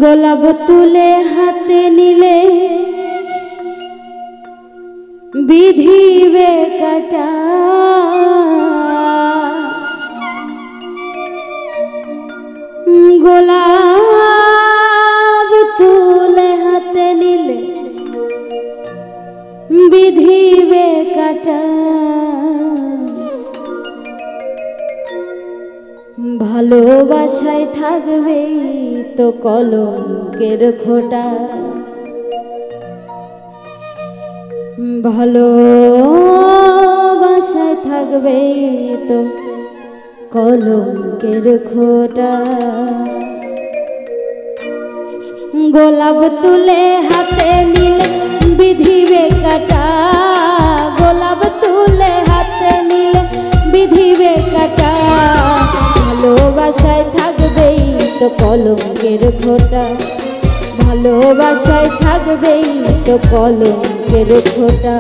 গোলাপ তুলে হাতে নিলে বিধিবে কাটা, গোলাপ তুলে হাতে নিলে বিধিবে কাটা। ভালোবাসায় থাকবে তো কলঙ্কের খোঁটা, ভালোবাসায় থাকবে তো কলঙ্কের খোঁটা। গোলাপ তুলে হাতে নিলে বিধিবে কাটা, গোলাপ তুলে হাতে নিলে বিধিবে কাটা। ভালোবাসায় থাকবেই তো কলঙ্কের খোঁটা, ভালোবাসায় থাকবেই তো কলঙ্কের খোঁটা।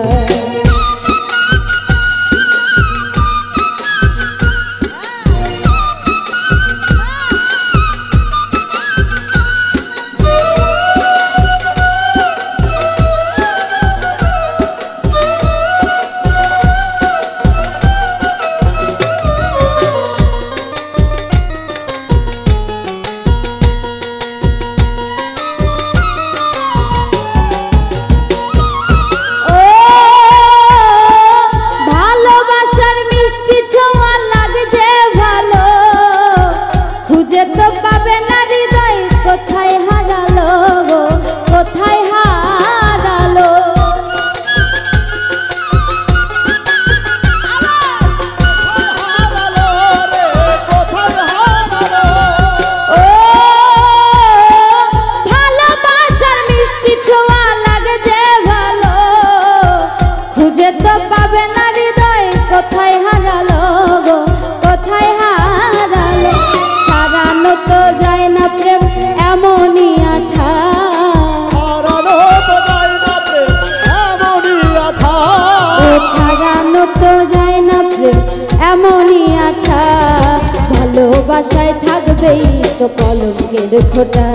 ভালোবাসায় থাকবেই তো কলঙ্কের খোঁটা,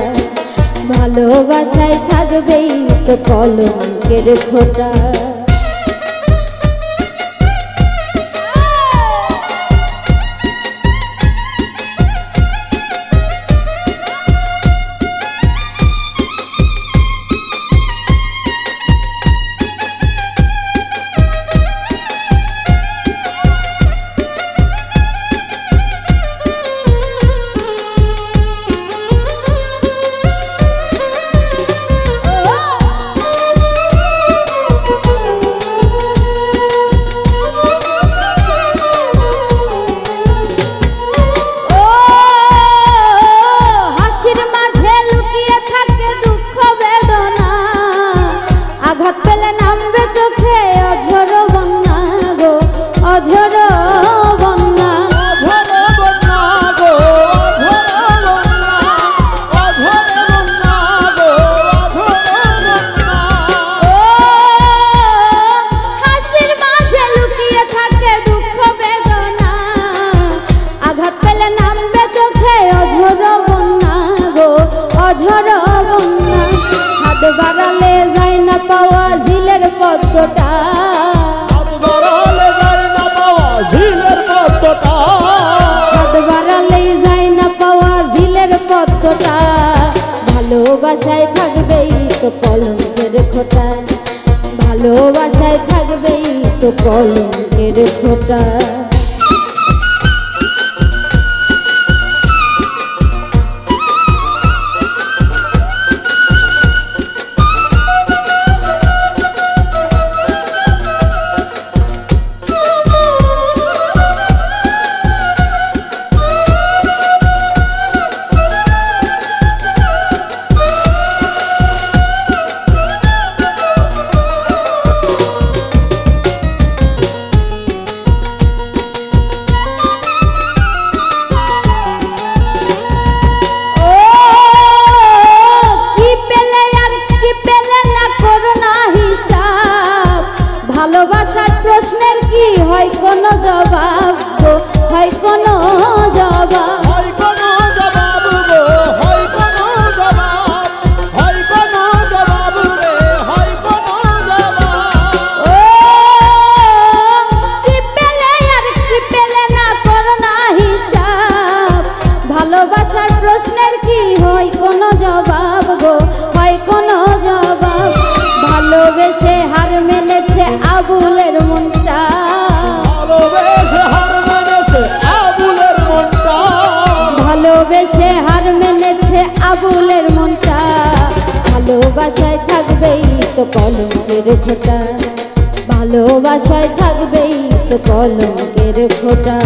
ভালোবাসায় থাকবেই তো কলঙ্কের খোঁটা। বাড়ালে যায় না পাওয়া ঝিলের পদ্মটা, হাত বাড়ালে যায় না পাওয়া ঝিলের পদ্মটা, হাত বাড়ালে যায় না পাওয়া ঝিলের পদ্মটা। ভালোবাসায় থাকবেই তো কলঙ্কের খোঁটা, ভালোবাসায় থাকবেই তো কলঙ্কের খোঁটা। ভালোবাসার প্রশ্নের কি হয় কোনো জবাব গো, হয় কোনো জবাব? ভালোবেসে হার মেনেছে আবুলের মনটা, ভালোবেসে হার মেনেছে আবুলের মনটা, ভালোবেসে হার মেনেছে আবুলের মনটা। ভালোবাসায় থাকবেই তো কলঙ্কের খোঁটা, ভালোবাসায় থাকবেই তো কলঙ্কের খোঁটা।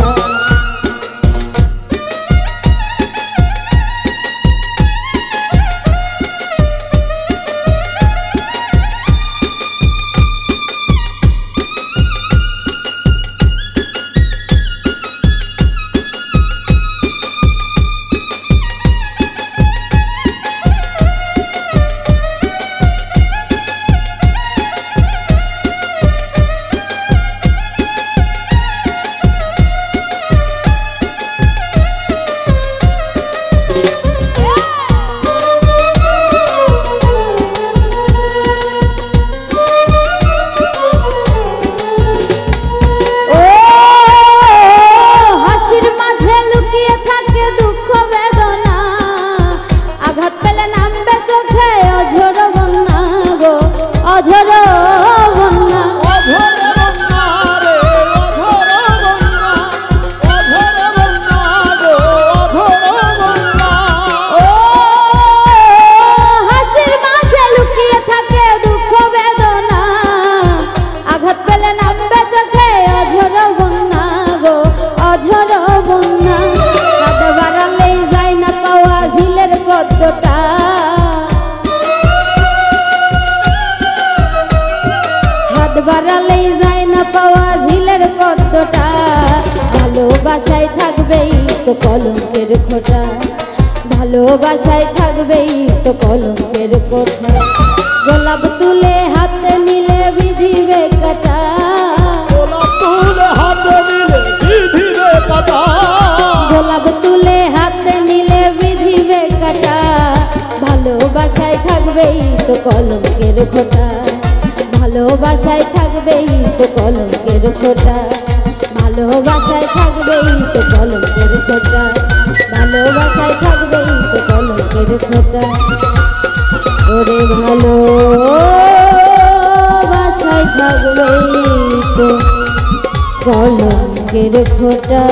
হাত বাড়ালেই যায় না পাওয়া ঝিলের পদ্মটা। ভালোবাসায় থাকবেই তো কলঙ্কের খোঁটা, ভালোবাসায় থাকবেই তো কলঙ্কের খোঁটা। গোলাপ তুলে হাতে নিলে বিধিবে কাটা, গোলাপ তুলে হাতে নিলে বিধিবে কাটা, গোলাপ তুলে হাতে নিলে বিধিবে কাটা। ভালোবাসায় থাকবেই তো কলঙ্কের খোঁটা, ভালোবাসায় থাকবেই তো কলঙ্কের খোঁটা, ভালোবাসায় থাকবেই তো কলঙ্কের খোঁটা, ভালোবাসায় থাকবেই তো কলঙ্কের খোঁটা। ওরে ভালোবাসায় থাকবেই তো কলঙ্কের খোঁটা।